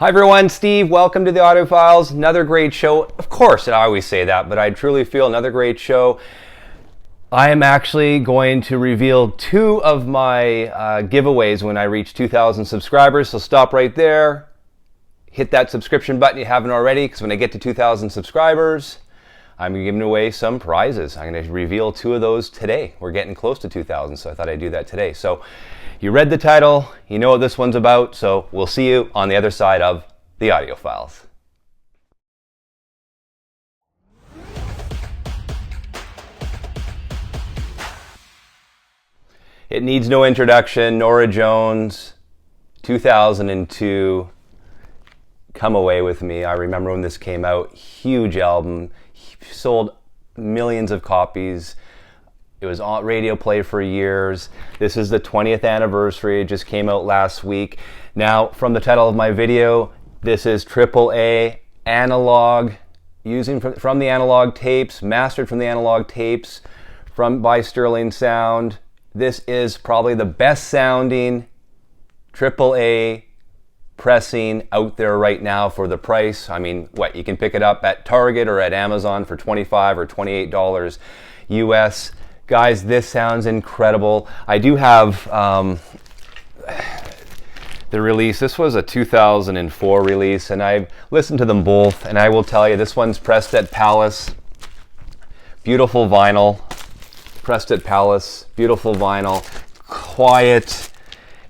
Hi everyone, Steve. Welcome to the Audiophiles. Another great show. Of course, I always say that, but I truly feel another great show. I am actually going to reveal two of my giveaways when I reach 2,000 subscribers. So stop right there. Hit that subscription button if you haven't already, because when I get to 2,000 subscribers, I'm giving away some prizes. I'm going to reveal two of those today. We're getting close to 2,000, so I thought I'd do that today. So you read the title, you know what this one's about, so we'll see you on the other side of the Audiophiles. It needs no introduction. Norah Jones, 2002, Come Away With Me. I remember when this came out, huge album, sold millions of copies. It was on radio play for years. This is the 20th anniversary. It just came out last week. Now, from the title of my video, this is AAA analog, using from the analog tapes, mastered from the analog tapes, by Sterling Sound. This is probably the best sounding AAA pressing out there right now for the price. I mean, what, you can pick it up at Target or at Amazon for $25 or $28 US. Guys, this sounds incredible. I do have the release. This was a 2004 release, and I've listened to them both, and I will tell you, this one's pressed at Pallas. Beautiful vinyl. Pressed at Pallas. Beautiful vinyl. Quiet,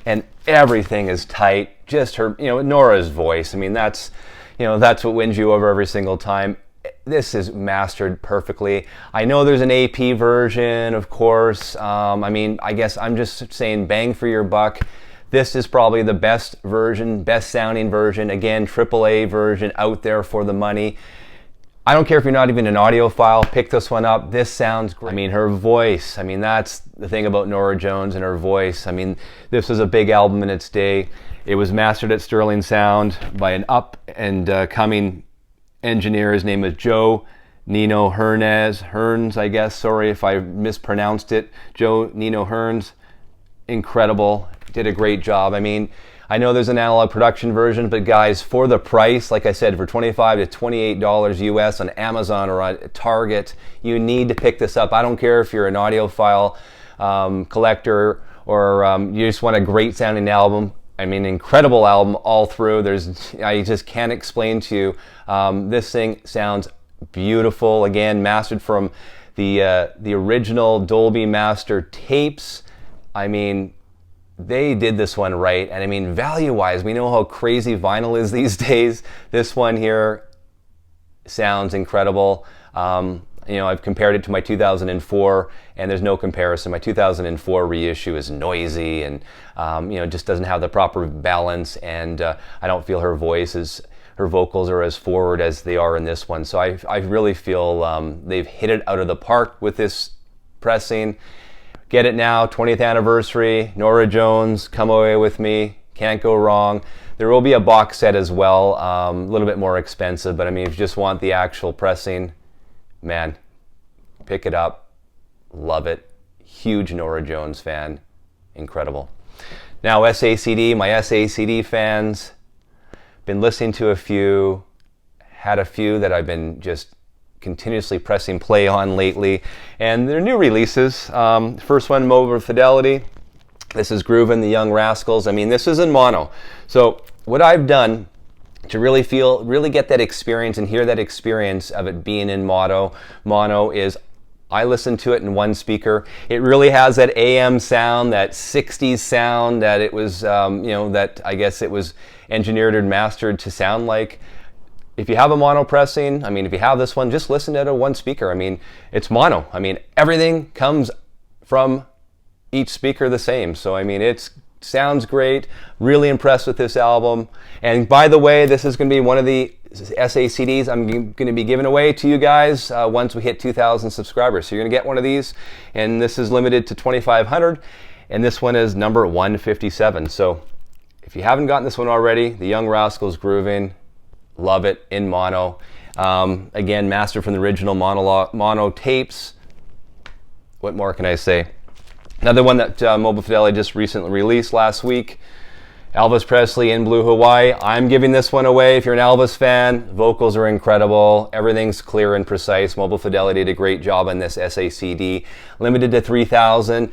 and everything is tight. Just her, Norah's voice. I mean, that's what wins you over every single time. This is mastered perfectly. I know there's an AP version, of course. I mean, I guess I'm just saying bang for your buck. This is probably the best version, best sounding version. Again, AAA version out there for the money. I don't care if you're not even an audiophile, pick this one up. This sounds great. I mean, her voice, I mean, that's the thing about Norah Jones and her voice. I mean, this was a big album in its day. It was mastered at Sterling Sound by an up and coming engineer. His name is Joe Nino-Hernes, I guess. Sorry if I mispronounced it. Joe Nino-Hernes, incredible. Did a great job. I mean, I know there's an Analogue Production version, but guys, for the price, like I said, for $25 to $28 US on Amazon or on Target, you need to pick this up. I don't care if you're an audiophile collector or you just want a great sounding album. I mean, incredible album all through. I just can't explain to you. This thing sounds beautiful. Again, mastered from the original Dolby master tapes. I mean, they did this one right. And I mean, value-wise, we know how crazy vinyl is these days. This one here sounds incredible. I've compared it to my 2004, and there's no comparison. My 2004 reissue is noisy and just doesn't have the proper balance, and I don't feel her vocals are as forward as they are in this one. So I really feel they've hit it out of the park with this pressing. Get it now, 20th anniversary, Norah Jones, Come Away With Me, can't go wrong. There will be a box set as well, a little bit more expensive, but I mean, if you just want the actual pressing, man, pick it up, love it. Huge Norah Jones fan, incredible. Now SACD, my SACD fans, been listening to a few, had a few that I've been just continuously pressing play on lately, and they're new releases. First one, over Fidelity. This is Groovin' the Young Rascals. I mean, this is in mono. So what I've done to really get that experience and hear that experience of it being in mono is I listen to it in one speaker. It really has that AM sound, that 60s sound that it was, that I guess it was engineered and mastered to sound like. If you have a mono pressing, I mean, if you have this one, just listen to it in one speaker. I mean, it's mono. I mean, everything comes from each speaker the same. So, I mean, it sounds great. Really impressed with this album. And by the way, this is going to be one of the SACDs I'm going to be giving away to you guys once we hit 2,000 subscribers. So you're going to get one of these, and this is limited to 2,500, and this one is number 157. So if you haven't gotten this one already, The Young Rascals Grooving, love it in mono. Again, mastered from the original mono tapes. What more can I say? Another one that Mobile Fidelity just recently released last week Elvis Presley in Blue Hawaii. I'm giving this one away. If you're an Elvis fan, vocals are incredible. Everything's clear and precise. Mobile Fidelity did a great job on this SACD. Limited to 3,000.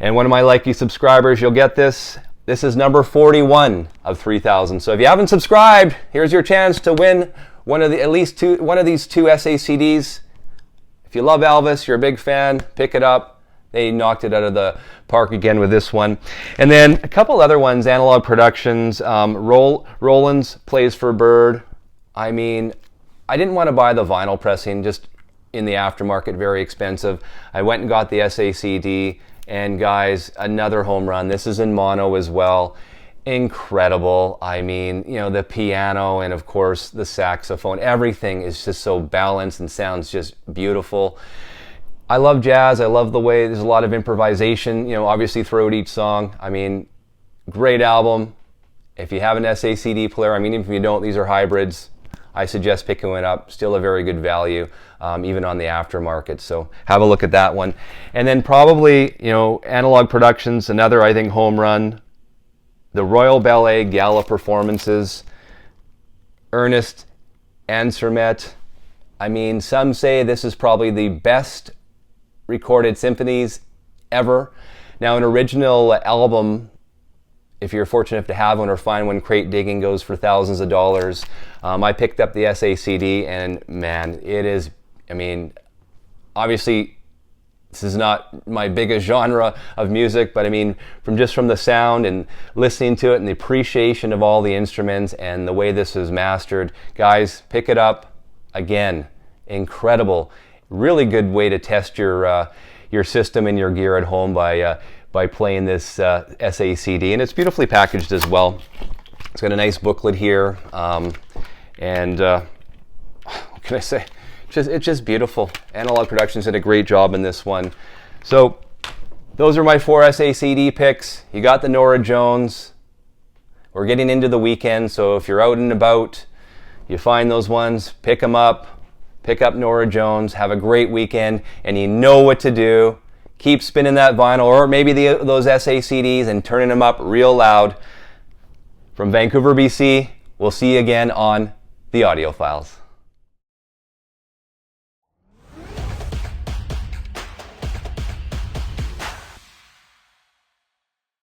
And one of my likely subscribers, you'll get this. This is number 41 of 3,000. So if you haven't subscribed, here's your chance to win one of these two SACDs. If you love Elvis, you're a big fan, pick it up. They knocked it out of the park again with this one. And then a couple other ones, Analogue Productions, Roland's Plays for Bird. I mean, I didn't want to buy the vinyl pressing, just in the aftermarket, very expensive. I went and got the SACD, and guys, another home run. This is in mono as well. Incredible. I mean, you know, the piano and of course the saxophone, everything is just so balanced and sounds just beautiful. I love jazz. I love the way there's a lot of improvisation, you know, obviously throughout each song. I mean, great album. If you have an SACD player, I mean, even if you don't, these are hybrids. I suggest picking one up. Still a very good value, even on the aftermarket. So have a look at that one. And then probably, you know, Analogue Productions, another, I think, home run. The Royal Ballet Gala Performances. Ernest Ansermet. I mean, some say this is probably the best recorded symphonies ever. Now, an original album, if you're fortunate enough to have one or find one, crate digging, goes for thousands of dollars. I picked up the SACD, and man, it is, I mean, obviously this is not my biggest genre of music, but I mean, from the sound and listening to it and the appreciation of all the instruments and the way this is mastered, guys, pick it up. Again, incredible. Really good way to test your system and your gear at home by playing this SACD, and it's beautifully packaged as well. It's got a nice booklet here, and what can I say? It's just beautiful. Analogue Productions did a great job in this one. So those are my 4 SACD picks. You got the Norah Jones. We're getting into the weekend, so if you're out and about, you find those ones, pick them up. Pick up Norah Jones, have a great weekend, and you know what to do. Keep spinning that vinyl, or maybe those SACDs, and turning them up real loud. From Vancouver, BC, we'll see you again on The Audio Files.